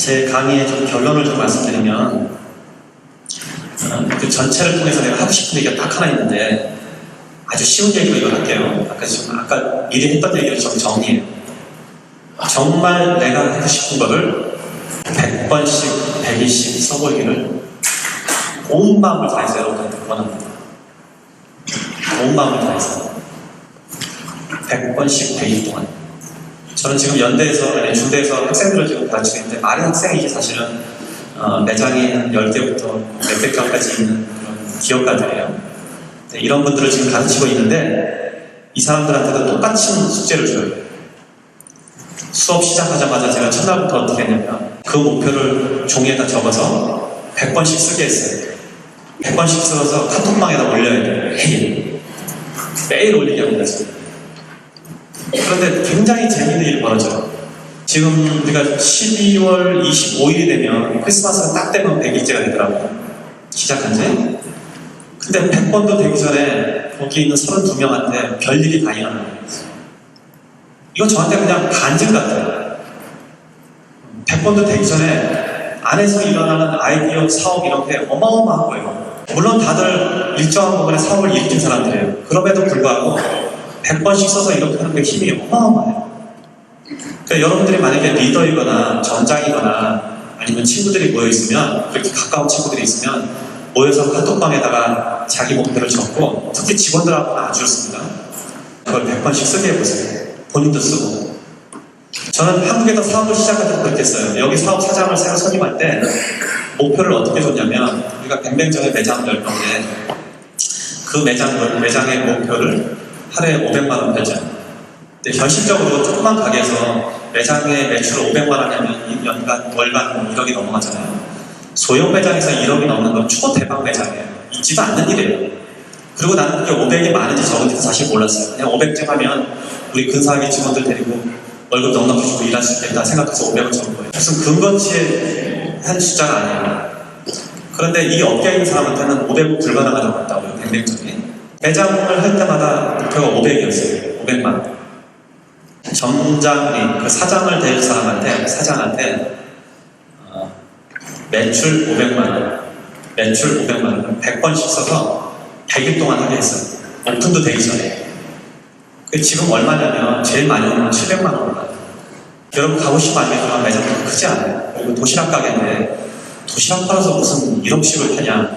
제 강의의 좀 결론을 좀 말씀드리면, 그 전체를 통해서 내가 하고 싶은 얘기가 딱 하나 있는데, 아주 쉬운 얘기로 이걸 할게요. 아까 미리 했던 얘기를 좀 정리해요. 정말 내가 하고 싶은 거를 100번씩, 120씩 써보기를 온 마음을 다해서 여러분한테 원합니다. 온 마음을 다해서 100번씩 100일 동안. 저는 지금 연대에서, 아니 중대에서 학생들을 지금 가르치고 있는데, 많은 학생이 사실은 매장이 한 10개부터 몇백 개까지 있는 그런 기업가들이에요. 이런 분들을 지금 가르치고 있는데, 이 사람들한테도 똑같은 숙제를 줘요. 수업 시작하자마자 제가 첫날부터 어떻게 했냐면, 그 목표를 종이에다 적어서 100번씩 쓰게 했어요. 100번씩 써서 카톡방에다 올려야 돼요. 매일 올리게 합니다. 그런데 굉장히 재미있는 일이 벌어져요. 지금 우리가 12월 25일이 되면 크리스마스가 딱 되면 100일째가 되더라고요. 시작한 지. 근데 100번도 되기 전에 거기 있는 32명한테 별일이 다 일어나는 거예요. 이거 저한테 그냥 간증 같아요. 100번도 되기 전에 안에서 일어나는 아이디어, 사업 이런 게 어마어마한 거예요. 물론 다들 일정한 부분에 사업을 일으킨 사람들이에요. 그럼에도 불구하고 100번씩 써서 이렇게 하는 게 힘이 어마어마해요. 그러니까 여러분들이 만약에 리더이거나 전장이거나 아니면 친구들이 모여있으면, 그렇게 가까운 친구들이 있으면 모여서 카톡방에다가 자기 목표를 적고, 특히 직원들하고는 아주 좋습니다. 그걸 100번씩 쓰게 해보세요. 본인도 쓰고. 저는 한국에서 사업을 시작할 때 그렇게 했어요. 여기 사업 사장을 새로 선임할 때 목표를 어떻게 줬냐면, 우리가 뱅뱅전에 매장을 열 건데 그 매장의 목표를 하루에 500만 원 벌자. 근데 현실적으로 조그만 가게에서 매장의 매출을 500만 원 하면 월간 1억이 넘어가잖아요. 소형 매장에서 1억이 넘는 건 초대박 매장이에요. 있지도 않는 일이에요. 그리고 나는 그게 500이 많은지 적은지도 사실 몰랐어요. 그냥 500쯤 하면 우리 근사하게 직원들 데리고 월급 넉넉히 주고 일할 수 있겠다 생각해서 500을 적은 거예요. 무슨 근거치에 한 숫자가 아니에요. 그런데 이 업계에 있는 사람한테는 500은 불가능하다고 했다고요. 뱅뱅전이. 매장을 할 때마다 목표가 500이었어요. 500만. 점장이, 그 사장을 대할 사장한테 매출 500만 원, 매출 500만 원, 100번씩 써서 100일 동안 하게 했어요. 오픈도 되기 전에. 지금 얼마냐면 제일 많이 오는 건 700만 원입니다. 여러분 가보시면 알겠지만 매장도 크지 않아요. 그리고 도시락 가게인데 도시락 팔아서 무슨 1억씩을 파냐.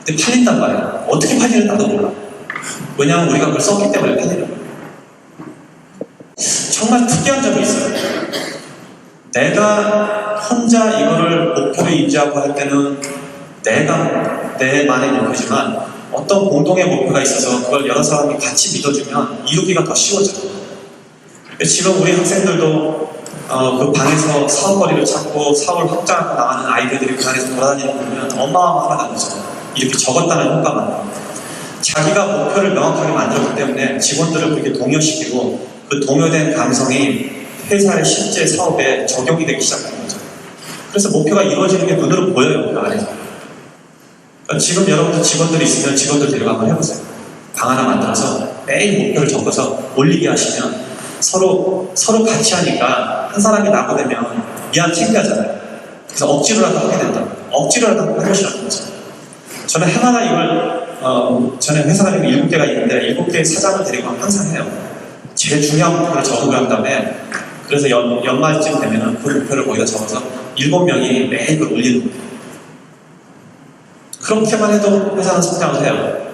근데 팔린단 말이에요. 어떻게 팔리는 나도 몰라. 왜냐하면 우리가 그걸 썼기 때문에 팔리는 거예요. 정말 특이한 점이 있어요. 내가 혼자 이거를 목표를 인지하고 할 때는 내만의 목표지만, 어떤 공동의 목표가 있어서 그걸 여러 사람이 같이 믿어주면 이루기가 더 쉬워져요. 지금 우리 학생들도 그 방에서 사업거리를 찾고 사업을 확장하고 나가는 아이들이 그 안에서 돌아다니는 거 보면 어마어마하다는 거죠. 이렇게 적었다는 효과만. 자기가 목표를 명확하게 만들었기 때문에 직원들을 그렇게 동요시키고, 그 동요된 감성이 회사의 실제 사업에 적용이 되기 시작하는 거죠. 그래서 목표가 이루어지는 게 눈으로 보여요, 그 안에서. 그러니까 지금 여러분들 직원들이 있으면 직원들 데리고 한번 해보세요. 방 하나 만들어서 매일 목표를 적어서 올리게 하시면 서로 같이 하니까 한 사람이 낙오되면 미안 창피하잖아요. 그래서 억지로라도 하게 된다. 억지로라도 한번 해보시라는 거죠. 저는 하나하나 이걸 전에 회사 다니고 7개가 있는데 7개의 사장을 데리고 항상 해요. 제일 중요한 목표를 적어고 한 다음에, 그래서 연말쯤 되면 그 목표를 거기다 적어서 7명이 매일 그걸 올리는 거예요. 그렇게만 해도 회사는 성장을 해요.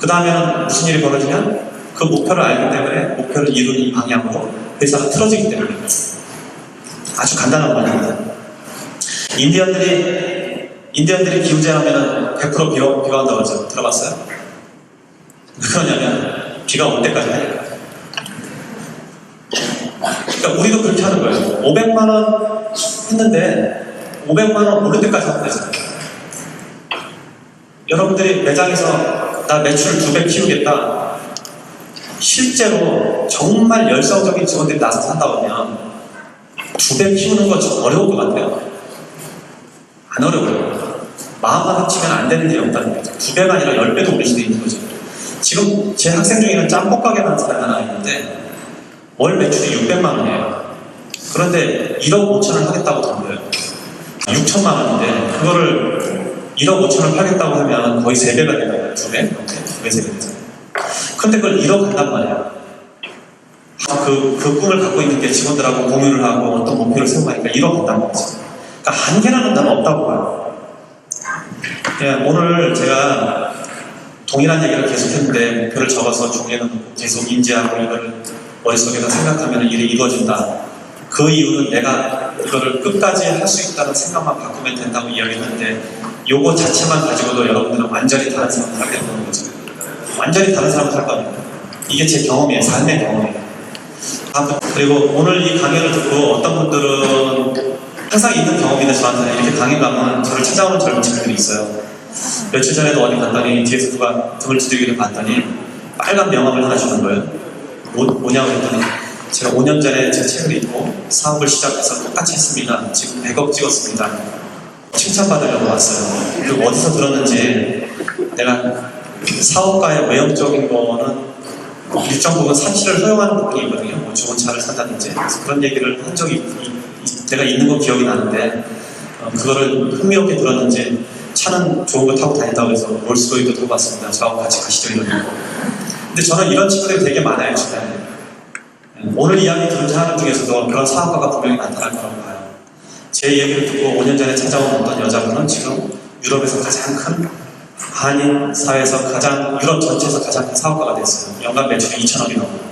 그 다음에는 무슨 일이 벌어지냐? 그 목표를 알기 때문에 목표를 이루는 방향으로 회사가 틀어지기 때문에. 아주 간단한 원리입니다. 인디언들이 기후제하면 100% 비가 온다고 하죠. 들어봤어요? 왜 그러냐면 비가 올 때까지 하니까. 그러니까 우리도 그렇게 하는 거예요. 500만 원 했는데 500만 원 오를 때까지 하면 되잖아요. 여러분들이 매장에서 나 매출을 2배 키우겠다. 실제로 정말 열성적인 직원들이 나서 산다 보면 2배 키우는 건 좀 어려울 것 같아요. 안 어려워요. 마음만 합치면 안 되는 일이 없다는 거죠. 2배가 아니라 10배도 올릴 수도 있는 거죠. 지금 제 학생 중에는 짬뽕 가게 하는 사람이 하나 있는데 월 매출이 600만 원이에요. 그런데 1억 5천을 하겠다고 던 거예요. 6천만 원인데 그거를 1억 5천을 팔겠다고 하면 거의 3배가 되는 거예요. 2배? 2배, 3배 되잖아요. 근데 그걸 1억 한단 말이에요. 그 꿈을 갖고 있는 게 직원들하고 공유를 하고 어떤 목표를 세우고 하니까 1억 한다는 거죠. 그러니까 한계라는 건 없다고 봐요. 오늘 제가 동일한 얘기를 계속 했는데 목표를 적어서 종이에 넣고 계속 인지하고 이걸 머릿속에서 생각하면 일이 이루어진다. 그 이유는 내가 이거를 끝까지 할 수 있다는 생각만 바꾸면 된다고 이야기했는데 요거 자체만 가지고도 여러분들은 완전히 다른 사람을 하게 되는 거죠. 완전히 다른 사람을 할 겁니다. 이게 제 경험이에요. 삶의 경험이에요. 그리고 오늘 이 강의를 듣고 어떤 분들은 항상 있는 경험인데 저한테는 이렇게 강의 가면 저를 찾아오는 젊은 친구들이 있어요. 며칠 전에도 어디 갔더니 뒤에서 누가 등을 두들기를 봤더니 빨간 명함을 하나 주는 거예요. 뭐냐고 했더니 제가 5년 전에 제 책을 읽고 사업을 시작해서 똑같이 했습니다. 지금 100억 찍었습니다. 칭찬받으려고 왔어요. 그리고 어디서 들었는지 내가 사업가의 외형적인 거는 일정 부분 사치를 허용하는 부분이 있거든요. 뭐 좋은 차를 산다든지. 그래서 그런 얘기를 한 적이 내가 있는 거 기억이 나는데 그거를 흥미롭게 들었는지 차는 좋은 거 타고 다닌다고 해서 롤스로이도 타고 왔습니다. 저하고 같이 가시죠 이러고. 근데 저는 이런 친구들이 되게 많아요 주변에. 오늘 이야기 들은 사람 중에서도 그런 사업가가 분명히 나타날 거라고 봐요. 제 얘기를 듣고 5년 전에 찾아온 어떤 여자분은 지금 유럽에서 가장 큰 한인 사회에서 유럽 전체에서 가장 큰 사업가가 됐어요. 연간 매출이 2천억이 넘어요.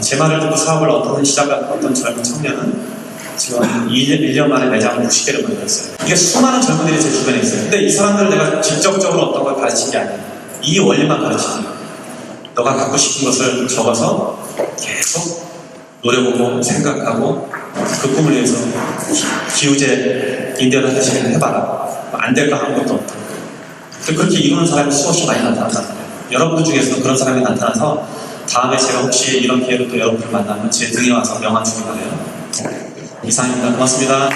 제 말을 듣고 사업을 시작한 어떤 젊은 청년은 지금 1년 만에 매장을 60개를 만들었어요. 이게 수많은 젊은이들이 제 주변에 있어요. 근데 이 사람들 내가 직접적으로 어떤 걸 가르친 게 아니에요. 이 원리만 가르치는 거예요. 너가 갖고 싶은 것을 적어서 계속 노려보고 생각하고 그 꿈을 위해서 기우제 인디언 하듯이 해봐라. 안 될 거 아무것도 없다. 그렇게 이루는 사람이 수없이 많이 나타난다. 여러분들 중에서도 그런 사람이 나타나서 다음에 제가 혹시 이런 기회로 또 여러분들 만나면 제 등에 와서 명함 주기 바래요. 이상입니다. 고맙습니다.